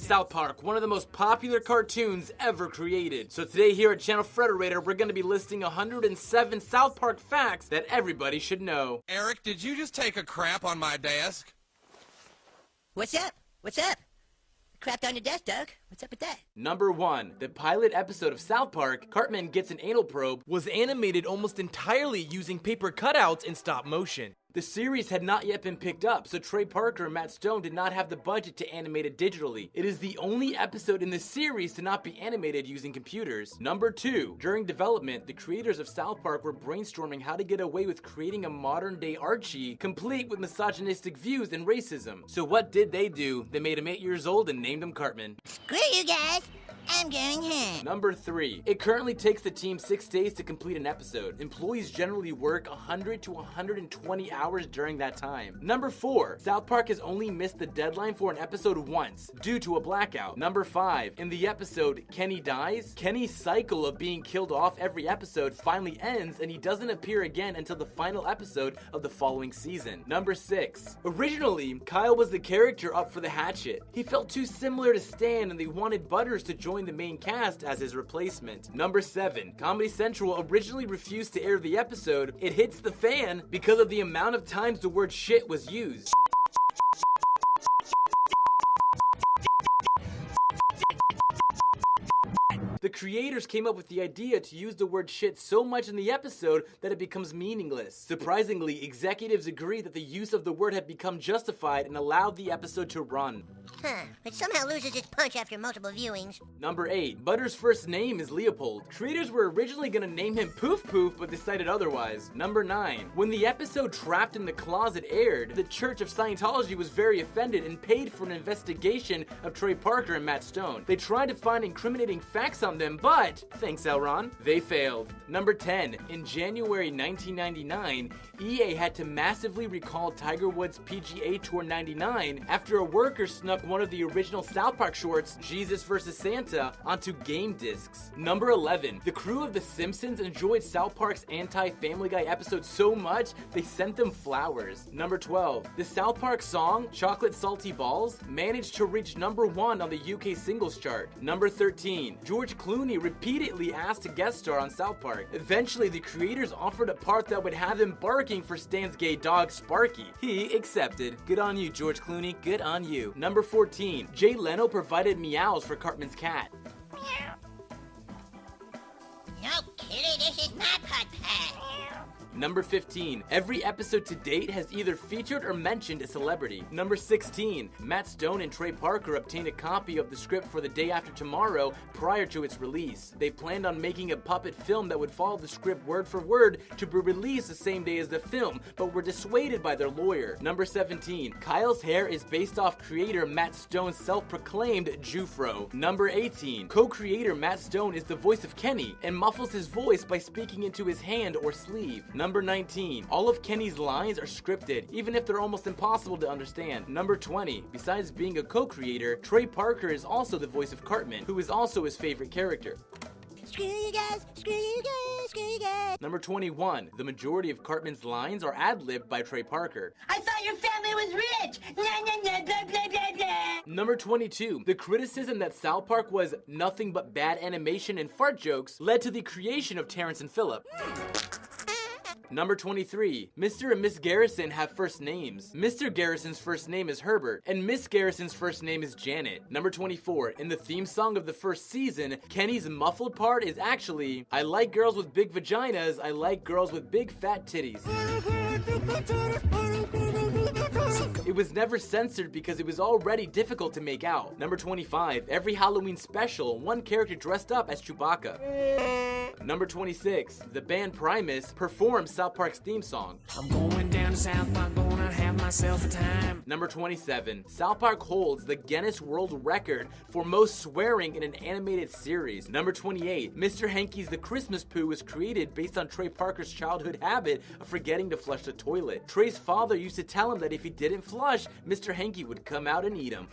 South Park, one of the most popular cartoons ever created. So today here at Channel Frederator, we're going to be listing 107 South Park facts that everybody should know. Eric, did you just take a crap on my desk? What's up? What's up? Crapped on your desk, Doug. What's up with that? Number 1. The pilot episode of South Park, Cartman Gets an Anal Probe, was animated almost entirely using paper cutouts and stop motion. The series had not yet been picked up, so Trey Parker and Matt Stone did not have the budget to animate it digitally. It is the only episode in the series to not be animated using computers. Number 2. During development, the creators of South Park were brainstorming how to get away with creating a modern-day Archie, complete with misogynistic views and racism. So what did they do? They made him 8 years old and named him Cartman. Screw you guys. I'm going home. Number 3. It currently takes the team 6 days to complete an episode. Employees generally work 100 to 120 hours during that time. Number 4. South Park has only missed the deadline for an episode once, due to a blackout. Number 5. In the episode Kenny Dies, Kenny's cycle of being killed off every episode finally ends, and he doesn't appear again until the final episode of the following season. Number 6. Originally, Kyle was the character up for the hatchet. He felt too similar to Stan, and they wanted Butters to join the main cast as his replacement. Number 7. Comedy Central originally refused to air the episode It Hits the Fan because of the amount of times the word shit was used. The creators came up with the idea to use the word shit so much in the episode that it becomes meaningless. Surprisingly, executives agreed that the use of the word had become justified and allowed the episode to run. But somehow loses its punch after multiple viewings. Number 8. Butters' first name is Leopold. Creators were originally going to name him Poof Poof, but decided otherwise. Number 9. When the episode Trapped in the Closet aired, the Church of Scientology was very offended and paid for an investigation of Trey Parker and Matt Stone. They tried to find incriminating facts on them, but, thanks Elron, they failed. Number 10. In January 1999, EA had to massively recall Tiger Woods' PGA Tour 99 after a worker snuck one of the original South Park shorts, Jesus vs. Santa, onto game discs. Number 11. The crew of The Simpsons enjoyed South Park's anti-Family Guy episode so much, they sent them flowers. Number 12. The South Park song, Chocolate Salty Balls, managed to reach number 1 on the UK singles chart. Number 13. George Clooney repeatedly asked to guest star on South Park. Eventually, the creators offered a part that would have him barking for Stan's gay dog, Sparky. He accepted. Good on you, George Clooney. Good on you. Number 14. Jay Leno provided meows for Cartman's cat. No, Kitty, this is my putt pad. Number 15. Every episode to date has either featured or mentioned a celebrity. Number 16. Matt Stone and Trey Parker obtained a copy of the script for The Day After Tomorrow prior to its release. They planned on making a puppet film that would follow the script word for word to be released the same day as the film, but were dissuaded by their lawyer. Number 17. Kyle's hair is based off creator Matt Stone's self-proclaimed Jufro. Number 18. Co-creator Matt Stone is the voice of Kenny and muffles his voice by speaking into his hand or sleeve. Number 19. All of Kenny's lines are scripted, even if they're almost impossible to understand. Number 20. Besides being a co-creator, Trey Parker is also the voice of Cartman, who is also his favorite character. Screw you guys, screw you guys, screw you guys. Number 21. The majority of Cartman's lines are ad-libbed by Trey Parker. I thought your family was rich. Nah, nah, nah, blah, blah, blah, blah. Number 22. The criticism that South Park was nothing but bad animation and fart jokes led to the creation of Terrence and Phillip. Number 23. Mr. and Miss Garrison have first names. Mr. Garrison's first name is Herbert, and Miss Garrison's first name is Janet. Number 24. In the theme song of the first season, Kenny's muffled part is actually, I like girls with big vaginas, I like girls with big fat titties. It was never censored because it was already difficult to make out. Number 25. Every Halloween special, one character dressed up as Chewbacca. Number 26. The band Primus performs South Park's theme song. I'm going down to South Park, gonna have myself a time. Number 27. South Park holds the Guinness World Record for most swearing in an animated series. Number 28. Mr. Hanky's The Christmas Poo was created based on Trey Parker's childhood habit of forgetting to flush the toilet. Trey's father used to tell him that if he didn't flush, Mr. Hanky would come out and eat him.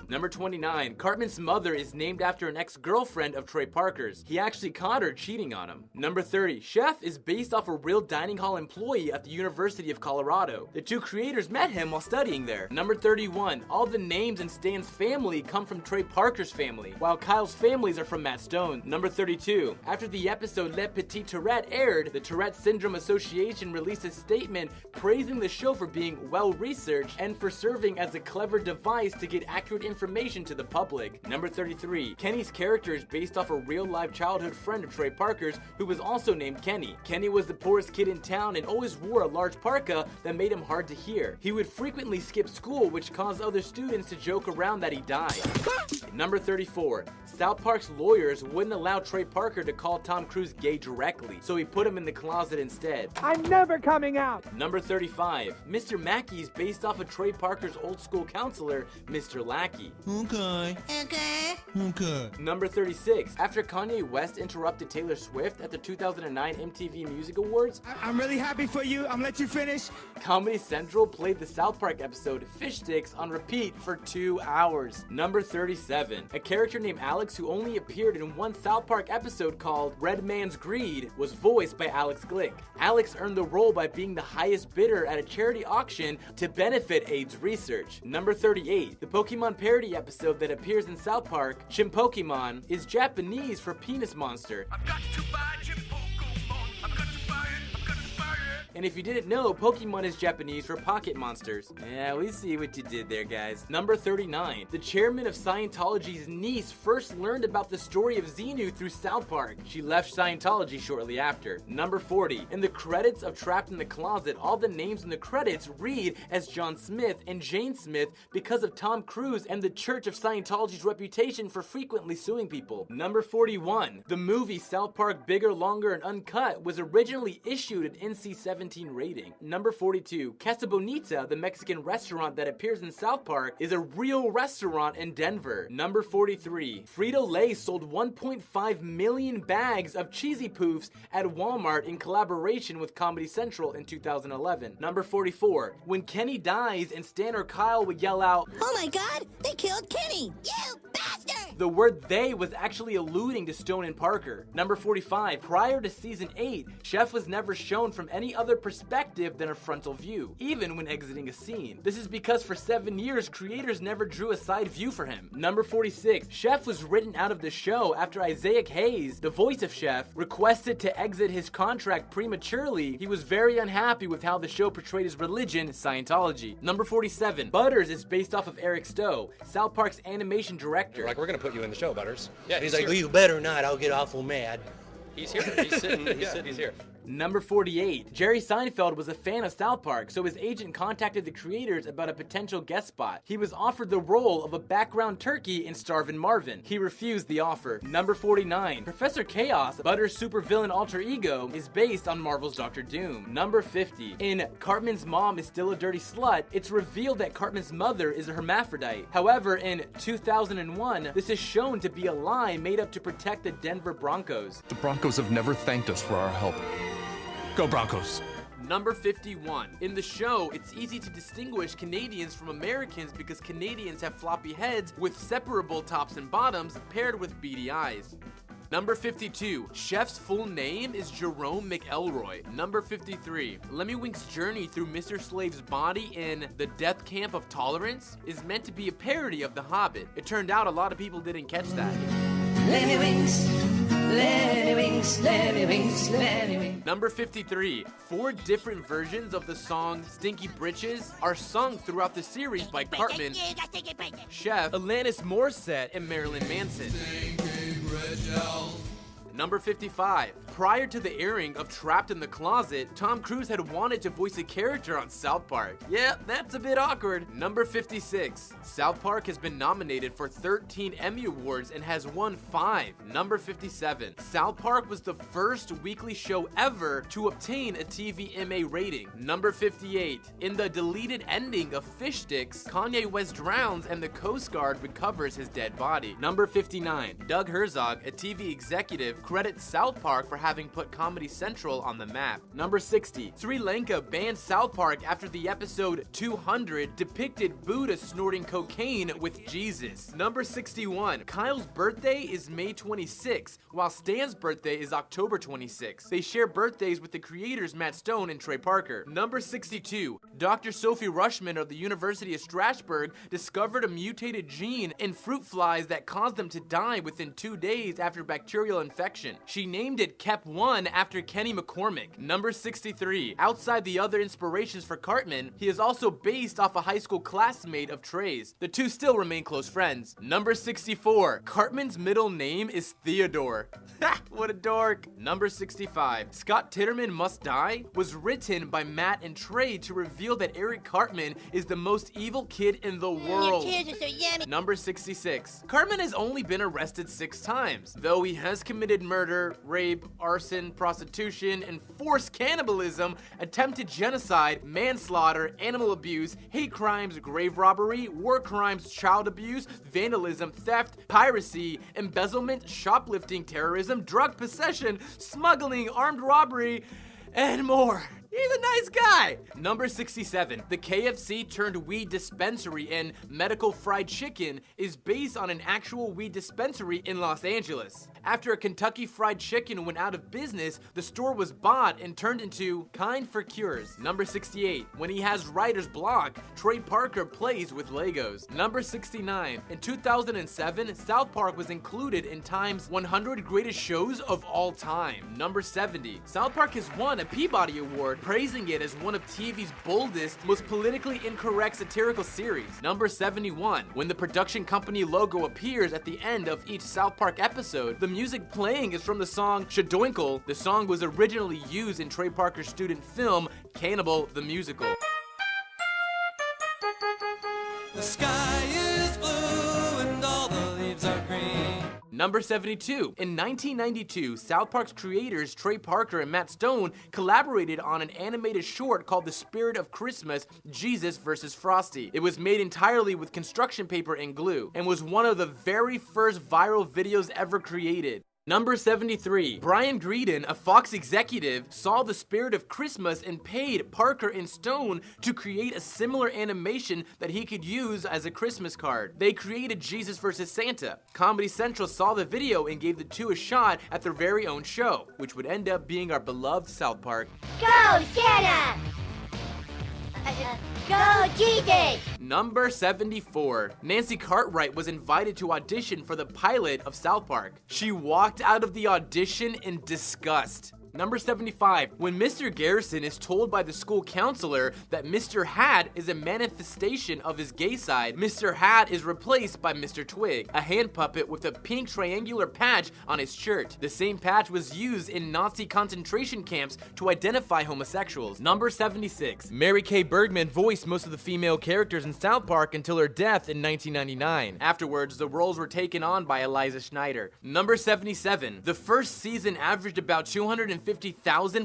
Number 29. Cartman's mother is named after an ex-girlfriend of Trey Parker's. He actually caught her cheating on him. Number 30. Chef is based off a real dining hall employee at the University of Colorado. The two creators met him while studying there. Number 31. All the names in Stan's family come from Trey Parker's family, while Kyle's families are from Matt Stone. Number 32. After the episode Le Petit Tourette aired, the Tourette Syndrome Association released a statement praising the show for being well-researched and for serving as a clever device to get accurate information to the public. Number 33. Kenny's character is based off a real-life childhood friend of Trey Parker's who was also named Kenny. Kenny was the poorest kid in town and always wore a large parka that made him hard to hear. He would frequently skip school, which caused other students to joke around that he died. Number 34. South Park's lawyers wouldn't allow Trey Parker to call Tom Cruise gay directly, so he put him in the closet instead. I'm never coming out! Number 35. Mr. Mackey is based off of Trey Parker's old school counselor, Mr. Lackey. Okay. Okay. Number 36. After Kanye West interrupted Taylor Swift at the 2009 MTV Music Awards, I'm really happy for you. I'm gonna let you finish. Comedy Central played the South Park episode Fish Sticks on repeat for 2 hours. Number 37. A character named Alex who only appeared in one South Park episode called Red Man's Greed was voiced by Alex Glick. Alex earned the role by being the highest bidder at a charity auction to benefit AIDS research. Number 38. The Pokemon parody episode that appears in South Park, Chim Pokemon, is Japanese for penis monster. I've got to buy Chim Pokemon. I've got to buy it. I've got to buy it. And if you didn't know, Pokemon is Japanese for pocket monsters. Yeah, we see what you did there, guys. Number 39. The chairman of Scientology's niece first learned about the story of Xenu through South Park. She left Scientology shortly after. Number 40. In the credits of Trapped in the Closet, all the names in the credits read as John Smith and Jane Smith because of Tom Cruise and the Church of Scientology's reputation for frequently suing people. Number 41. The movie South Park Bigger, Longer, and Uncut was originally issued an NC-17 rating. Number 42. Casa Bonita, the Mexican restaurant that appears in South Park, is a real restaurant in Denver. Number 43. Frito-Lay sold 1.5 million bags of Cheesy Poofs at Walmart in collaboration with Comedy Central in 2011. Number 44. When Kenny dies and Stan or Kyle would yell out, Oh my god, they killed Kenny! You bastard! the word they was actually alluding to Stone and Parker. Number 45. Prior to season 8, Chef was never shown from any other perspective than a frontal view, even when exiting a scene. This is because for 7 years, creators never drew a side view for him. Number 46. Chef was written out of the show after Isaiah Hayes, the voice of Chef, requested to exit his contract prematurely. He was very unhappy with how the show portrayed his religion, Scientology. Number 47. Butters is based off of Eric Stowe, South Park's animation director. Like, we're gonna put you in the show, Butters. Yeah, He's like, well, you better not. I'll get awful mad. he's here. He's sitting. He's here. Number 48. Jerry Seinfeld was a fan of South Park, so his agent contacted the creators about a potential guest spot. He was offered the role of a background turkey in Starvin' Marvin. He refused the offer. Number 49. Professor Chaos, Butter's supervillain alter ego, is based on Marvel's Doctor Doom. Number 50. In Cartman's Mom is Still a Dirty Slut, it's revealed that Cartman's mother is a hermaphrodite. However, in 2001, this is shown to be a lie made up to protect the Denver Broncos. The Broncos have never thanked us for our help. Go Broncos! Number 51. In the show, it's easy to distinguish Canadians from Americans because Canadians have floppy heads with separable tops and bottoms paired with beady eyes. Number 52. Chef's full name is Jerome McElroy. Number 53. Lemmy Wink's journey through Mr. Slave's body in The Death Camp of Tolerance is meant to be a parody of The Hobbit. It turned out a lot of people didn't catch that. Lemmy Winks, Lemmy Winks, Lemmy Winks, Lemmy Winks. Number 53. 4 different versions of the song Stinky Britches are sung throughout the series by Cartman, Chef, Alanis Morissette, and Marilyn Manson. Number 55. Prior to the airing of Trapped in the Closet, Tom Cruise had wanted to voice a character on South Park. Yeah, that's a bit awkward. Number 56. South Park has been nominated for 13 Emmy Awards and has won 5. Number 57. South Park was the first weekly show ever to obtain a TVMA rating. Number 58. In the deleted ending of Fish Sticks, Kanye West drowns and the Coast Guard recovers his dead body. Number 59. Doug Herzog, a TV executive, credits South Park for having put Comedy Central on the map. Number 60. Sri Lanka banned South Park after the episode 200 depicted Buddha snorting cocaine with Jesus. Number 61. Kyle's birthday is May 26, while Stan's birthday is October 26. They share birthdays with the creators Matt Stone and Trey Parker. Number 62. Dr. Sophie Rushman of the University of Strasbourg discovered a mutated gene in fruit flies that caused them to die within 2 days after bacterial infection. She named it KEP1 after Kenny McCormick. Number 63. Outside the other inspirations for Cartman, he is also based off a high school classmate of Trey's. The two still remain close friends. Number 64. Cartman's middle name is Theodore. Ha! What a dork. Number 65. Scott Titterman Must Die was written by Matt and Trey to reveal that Eric Cartman is the most evil kid in the world. Your tears are so yummy. Number 66. Cartman has only been arrested 6 times, though he has committed murder, rape, arson, prostitution, and forced cannibalism, attempted genocide, manslaughter, animal abuse, hate crimes, grave robbery, war crimes, child abuse, vandalism, theft, piracy, embezzlement, shoplifting, terrorism, drug possession, smuggling, armed robbery, and more. He's a nice guy. Number 67. The KFC turned weed dispensary in Medical Fried Chicken is based on an actual weed dispensary in Los Angeles. After a Kentucky Fried Chicken went out of business, the store was bought and turned into Kind for Cures. Number 68. When he has writer's block, Trey Parker plays with Legos. Number 69. In 2007, South Park was included in Time's 100 Greatest Shows of All Time. Number 70. South Park has won a Peabody Award, praising it as one of TV's boldest, most politically incorrect satirical series. Number 71. When the production company logo appears at the end of each South Park episode, the music playing is from the song Shadoinkle. The song was originally used in Trey Parker's student film, Cannibal the Musical. The sky is blue and all the leaves are green. Number 72. In 1992, South Park's creators Trey Parker and Matt Stone collaborated on an animated short called The Spirit of Christmas, Jesus vs. Frosty. It was made entirely with construction paper and glue, and was one of the very first viral videos ever created. Number 73. Brian Greedon, a Fox executive, saw The Spirit of Christmas and paid Parker and Stone to create a similar animation that he could use as a Christmas card. They created Jesus vs. Santa. Comedy Central saw the video and gave the two a shot at their very own show, which would end up being our beloved South Park. Go, Santa! Go, Jesus! Number 74. Nancy Cartwright was invited to audition for the pilot of South Park. She walked out of the audition in disgust. Number 75. When Mr. Garrison is told by the school counselor that Mr. Hat is a manifestation of his gay side, Mr. Hat is replaced by Mr. Twig, a hand puppet with a pink triangular patch on his shirt. The same patch was used in Nazi concentration camps to identify homosexuals. Number 76. Mary Kay Bergman voiced most of the female characters in South Park until her death in 1999. Afterwards, the roles were taken on by Eliza Schneider. Number 77. The first season averaged about 250,000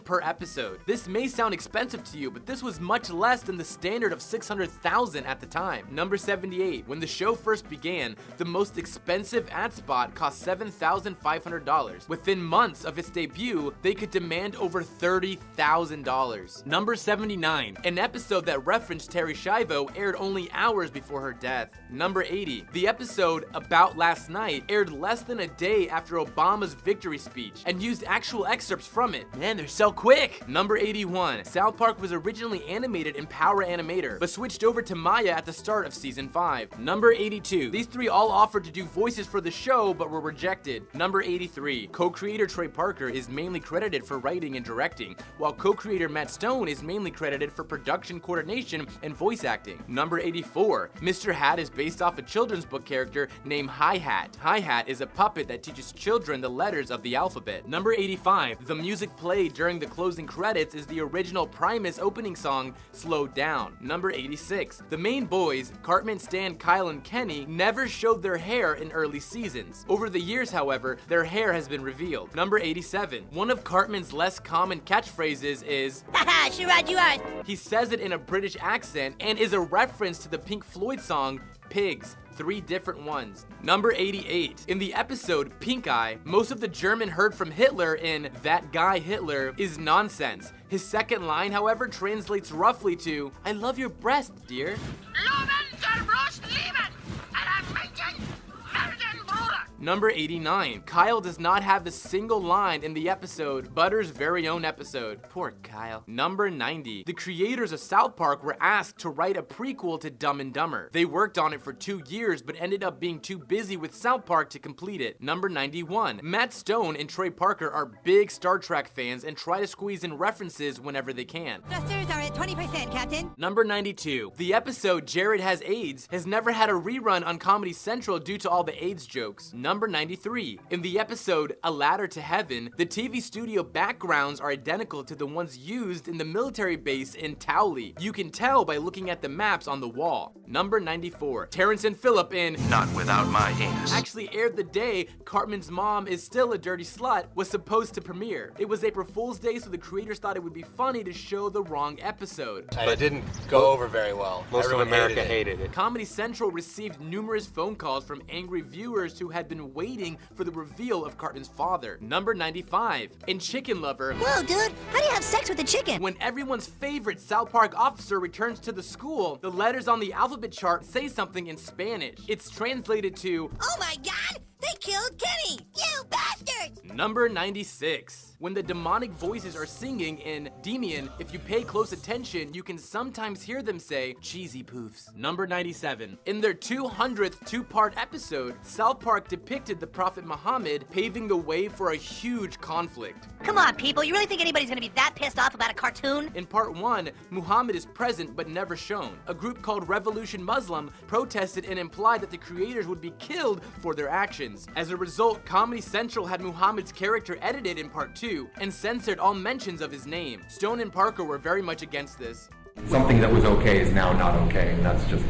per episode. This may sound expensive to you, but this was much less than the standard of 600,000 at the time. Number 78. When the show first began, the most expensive ad spot cost $7,500. Within months of its debut, they could demand over $30,000. Number 79. An episode that referenced Terry Schiavo aired only hours before her death. Number 80. The episode About Last Night aired less than a day after Obama's victory speech and used actual excerpts from it. Man, they're so quick! Number 81. South Park was originally animated in Power Animator, but switched over to Maya at the start of season 5. Number 82. These three all offered to do voices for the show, but were rejected. Number 83. Co-creator Trey Parker is mainly credited for writing and directing, while co-creator Matt Stone is mainly credited for production coordination and voice acting. Number 84. Mr. Hat is based off a children's book character named Hi-Hat. Hi-Hat is a puppet that teaches children the letters of the alphabet. Number 85. The music played during the closing credits is the original Primus opening song, Slow Down. Number 86. The main boys, Cartman, Stan, Kyle, and Kenny, never showed their hair in early seasons. Over the years, however, their hair has been revealed. Number 87. One of Cartman's less common catchphrases is, Haha, Sherrod, you are. he says it in a British accent and is a reference to the Pink Floyd song, pigs. 3 different ones. Number 88. In the episode Pink Eye, most of the German heard from Hitler in "That guy Hitler" is nonsense. His second line, however, translates roughly to, "I love your breast, dear." Number 89. Kyle does not have a single line in the episode, Butter's very own episode. Poor Kyle. Number 90. The creators of South Park were asked to write a prequel to Dumb and Dumber. They worked on it for 2 years, but ended up being too busy with South Park to complete it. Number 91. Matt Stone and Trey Parker are big Star Trek fans and try to squeeze in references whenever they can. Thrusters are at 20%, Captain. Number 92. The episode Jared Has AIDS has never had a rerun on Comedy Central due to all the AIDS jokes. Number 93. In the episode A Ladder to Heaven, the TV studio backgrounds are identical to the ones used in the military base in Towley. You can tell by looking at the maps on the wall. Number 94. Terrence and Phillip in Not Without My Anus. actually aired the day Cartman's Mom Is Still a Dirty Slut was supposed to premiere. It was April Fool's Day, so the creators thought it would be funny to show the wrong episode. And it didn't go over very well. Most Everyone of America hated it. Comedy Central received numerous phone calls from angry viewers who had been waiting for the reveal of Cartman's father. Number 95. In Chicken Lover, Whoa, dude, how do you have sex with a chicken? when everyone's favorite South Park officer returns to the school, the letters on the alphabet chart say something in Spanish. It's translated to, Oh my god, they killed Kenny! You bastards! Number 96. When the demonic voices are singing in Demian, if you pay close attention, you can sometimes hear them say, cheesy poofs. Number 97. In their 200th two-part episode, South Park depicted the Prophet Muhammad paving the way for a huge conflict. Come on, people, you really think anybody's gonna be that pissed off about a cartoon? In part 1, Muhammad is present but never shown. A group called Revolution Muslim protested and implied that the creators would be killed for their actions. As a result, Comedy Central had Muhammad's character edited in part 2 and censored all mentions of his name. Stone and Parker were very much against this. Something that was okay is now not okay, and that's just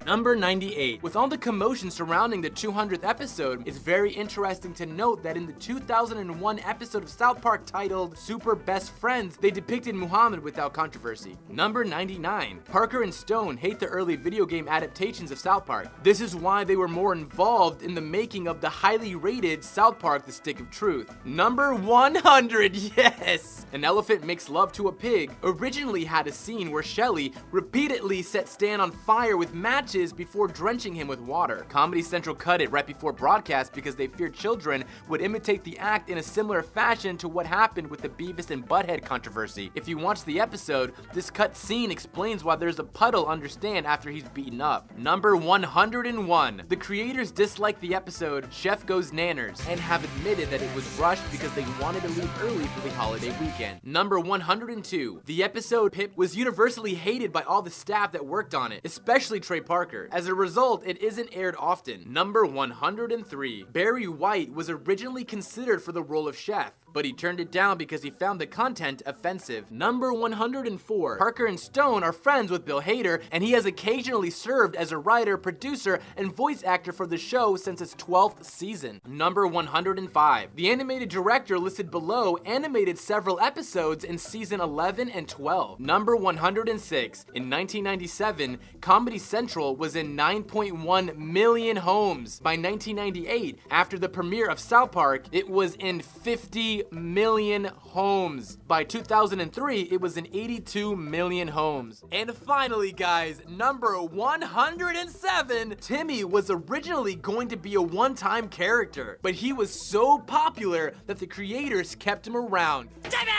Number 98. With all the commotion surrounding the 200th episode, it's very interesting to note that in the 2001 episode of South Park titled Super Best Friends, they depicted Muhammad without controversy. Number 99. Parker and Stone hate the early video game adaptations of South Park. This is why they were more involved in the making of the highly rated South Park The Stick of Truth. Number 100. Yes! An elephant makes love to a pig originally had a scene where Shelly repeatedly set Stan on fire with matches before drenching him with water. Comedy Central cut it right before broadcast because they feared children would imitate the act in a similar fashion to what happened with the Beavis and Butthead controversy. If you watch the episode, this cut scene explains why there's a puddle under Stan after he's beaten up. Number 101. The creators disliked the episode Chef Goes Nanners and have admitted that it was rushed because they wanted to leave early for the holiday weekend. Number 102. The episode Pip was universally hated by all the staff that worked on it, especially Trey Parker. As a result, it isn't aired often. Number 103. Barry White was originally considered for the role of Chef, but he turned it down because he found the content offensive. Number 104. Parker and Stone are friends with Bill Hader, and he has occasionally served as a writer, producer, and voice actor for the show since its 12th season. Number 105. The animated director listed below animated several episodes in season 11 and 12. Number 106. In 1997, Comedy Central was in 9.1 million homes. By 1998, after the premiere of South Park, it was in 50 million homes. By 2003, it was in 82 million homes. And finally, guys, number 107. Timmy was originally going to be a one-time character, but he was so popular that the creators kept him around. Timmy!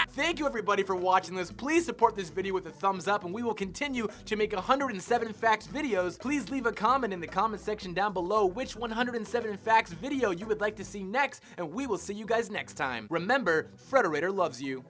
Thank you everybody for watching this. Please support this video with a thumbs up, and we will continue to make 107 facts videos. Please leave a comment in the comment section down below which 107 facts video you would like to see next, and we will see you guys next time. Remember, Frederator loves you.